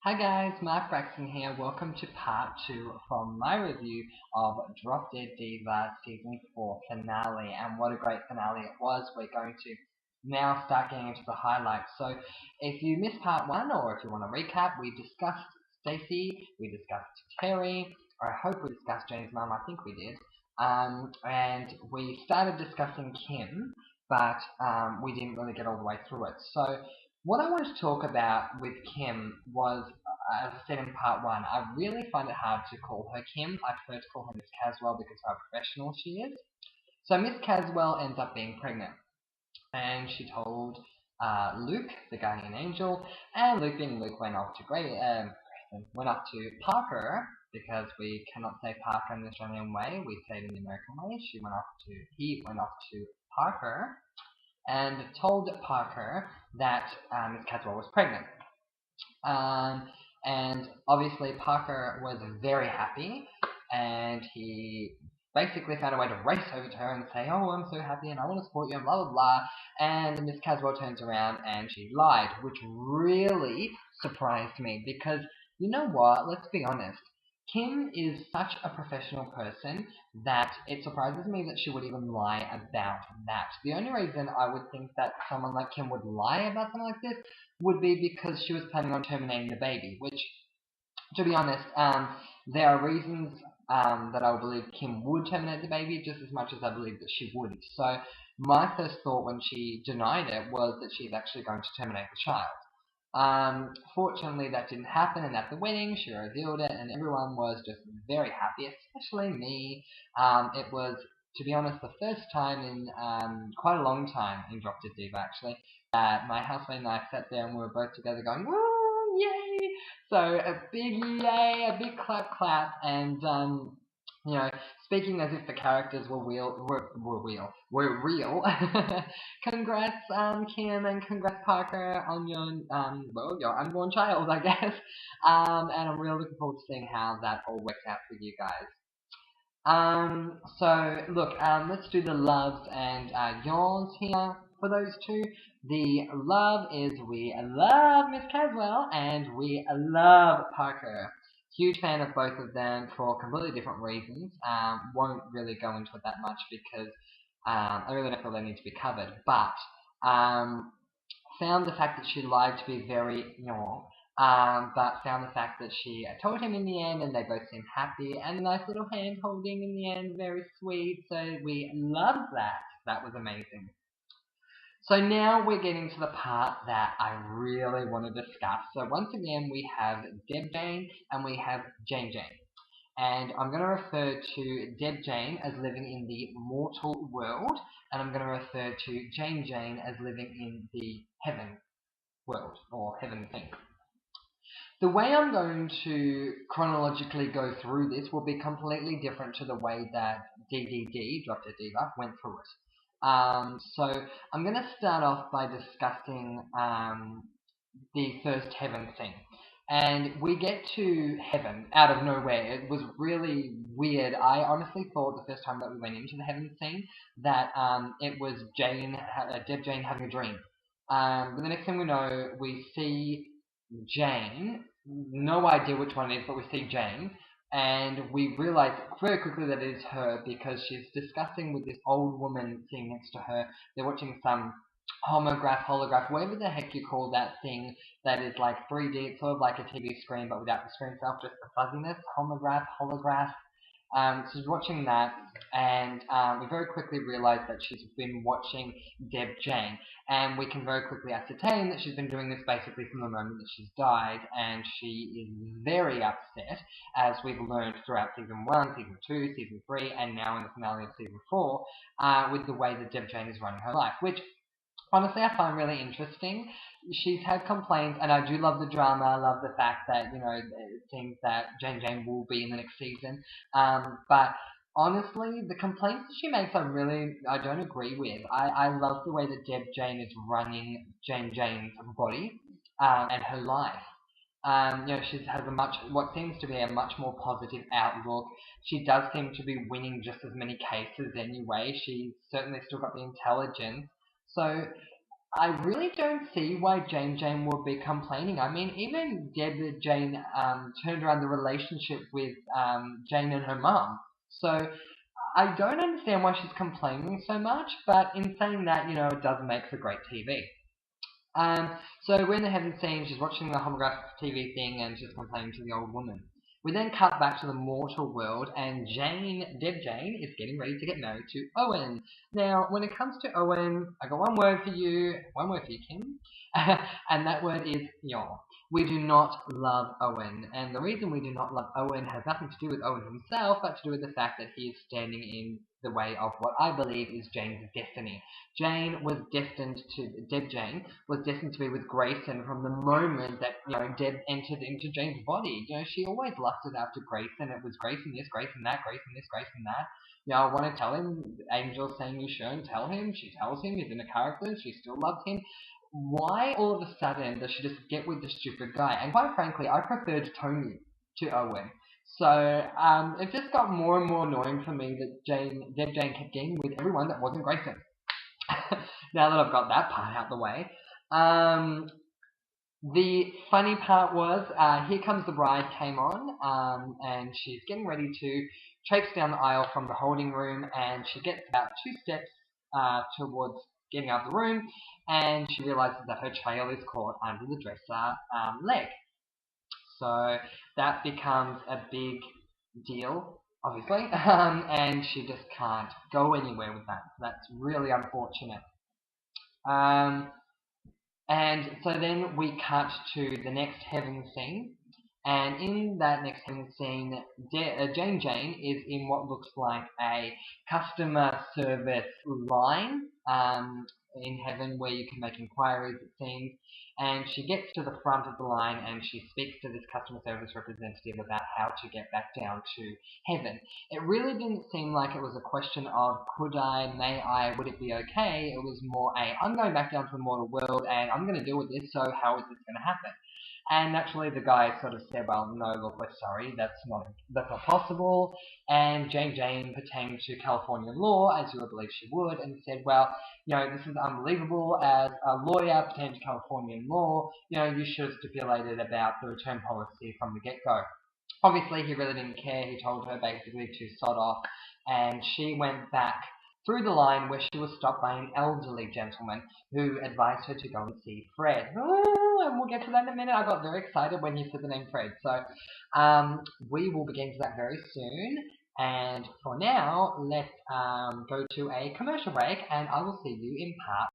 Hi guys, Mark Braxton here. Welcome to part 2 from my review of Drop Dead Diva Season 4 finale. And what a great finale it was. We're going to now start getting into the highlights. So if you missed part 1 or if you want to recap, we discussed Stacy, we discussed Terry, I hope we discussed Jane's mum, I think we did. And we started discussing Kim, but we didn't really get all the way through it. So what I wanted to talk about with Kim was, as I said in part 1, I really find it hard to call her Kim. I prefer to call her Miss Caswell because of how professional she is. So Miss Caswell ends up being pregnant, and she told Luke, the guardian angel, and Luke being Luke went off to went off to Parker because we cannot say Parker in the Australian way. We say it in the American way. He went off to Parker and told Parker that Miss Caswell was pregnant. Um, and obviously Parker was very happy, and he basically found a way to race over to her and say, "Oh, I'm so happy and I want to support you," and blah blah blah. And Miss Caswell turns around and she lied, which really surprised me because you know what? Let's be honest. Kim is such a professional person that it surprises me that she would even lie about that. The only reason I would think that someone like Kim would lie about something like this would be because she was planning on terminating the baby, which, to be honest, there are reasons that I believe Kim would terminate the baby just as much as I believe that she wouldn't. So my first thought when she denied it was that she's actually going to terminate the child. Fortunately, that didn't happen, and at the wedding, she revealed it, and everyone was just very happy, especially me. It was, to be honest, the first time in quite a long time in Drop Dead Diva, actually, that my housemate and I sat there and we were both together going, "Woo, yay!" So a big yay, a big clap, clap, and you know, speaking as if the characters were real. Congrats, Kim, and congrats, Parker, on your unborn child, I guess. And I'm really looking forward to seeing how that all works out for you guys. So look, let's do the loves and yawns here for those two. The love is we love Miss Caswell and we love Parker. Huge fan of both of them for completely different reasons. Won't really go into it that much because I really don't feel they need to be covered. But um, found the fact that she lied to be very wrong, but found the fact that she told him in the end, and they both seemed happy, and a nice little hand holding in the end, very sweet. So we loved that. That was amazing. So now we're getting to the part that I really want to discuss. So once again, we have Deb Jane and we have Jane Jane. And I'm going to refer to Deb Jane as living in the mortal world, and I'm going to refer to Jane Jane as living in the heaven world or heaven thing. The way I'm going to chronologically go through this will be completely different to the way that DDD, Drop Dead Diva, went through it. So I'm going to start off by discussing the first heaven thing. And we get to heaven out of nowhere. It was really weird. I honestly thought the first time that we went into the heaven scene that it was Deb Jane having a dream. But the next thing we know, we see Jane. No idea which one it is, but we see Jane. And we realize very quickly that it is her because she's discussing with this old woman sitting next to her. They're watching some holograph, whatever the heck you call that thing that is like 3D. It's sort of like a TV screen, but without the screen itself, just the fuzziness. Holograph. So she's watching that, and we very quickly realize that she's been watching Deb Jane, and we can very quickly ascertain that she's been doing this basically from the moment that she's died, and she is very upset, as we've learned throughout season 1, season 2, season 3, and now in the finale of season 4, with the way that Deb Jane is running her life, which honestly I find really interesting. She's had complaints, and I do love the drama. I love the fact that, it seems that Jane Jane will be in the next season. But honestly, the complaints that she makes, I don't agree with. I love the way that Deb Jane is running Jane Jane's body and her life. She has what seems to be a much more positive outlook. She does seem to be winning just as many cases anyway. She's certainly still got the intelligence. So I really don't see why Jane would be complaining. I mean, even Deb Jane turned around the relationship with Jane and her mum. So I don't understand why she's complaining so much. But in saying that, it does make for great TV. So we're in the heaven scene, she's watching the holographic TV thing and she's complaining to the old woman. We then cut back to the mortal world and Dead Jane, is getting ready to get married to Owen. Now, when it comes to Owen, I got one word for you, Kim, and that word is yaw. We do not love Owen, and the reason we do not love Owen has nothing to do with Owen himself, but to do with the fact that he is standing in the way of what I believe is Jane's destiny. Deb Jane was destined to be with Grayson from the moment that Deb entered into Jane's body. She always lusted after Grayson. It was Grayson this, Grayson that, Grayson this, Grayson that. I want to tell him. Angel's saying you shouldn't tell him. She tells him. He's in a character. She still loves him. Why all of a sudden does she just get with this stupid guy? And quite frankly, I preferred Tony to Owen. So it just got more and more annoying for me that Deb Jane kept getting with everyone that wasn't Grayson. Now that I've got that part out the way. The funny part was, Here Comes the Bride came on, and she's getting ready to traipse down the aisle from the holding room, and she gets about 2 steps towards getting out of the room, and she realizes that her trail is caught under the dresser leg. So that becomes a big deal, obviously, and she just can't go anywhere with that. So that's really unfortunate. Um, and so then we cut to the next heaven scene. And in that next heaven scene, Jane is in what looks like a customer service line in heaven where you can make inquiries, it seems. And she gets to the front of the line and she speaks to this customer service representative about how to get back down to heaven. It really didn't seem like it was a question of could I, may I, would it be okay. It was more I'm going back down to the mortal world and I'm going to deal with this, so how is this going to happen? And naturally the guy sort of said, well, no, look, we're sorry, that's not possible. And Jane pertained to California law, as you would believe she would, and said, well, this is unbelievable. As a lawyer pertaining to Californian law, you should have stipulated about the return policy from the get-go. Obviously, he really didn't care. He told her basically to sod off, and she went back through the line where she was stopped by an elderly gentleman who advised her to go and see Fred. Ooh, and we'll get to that in a minute. I got very excited when you said the name Fred. So we will begin to that very soon. And for now, let's go to a commercial break, and I will see you in part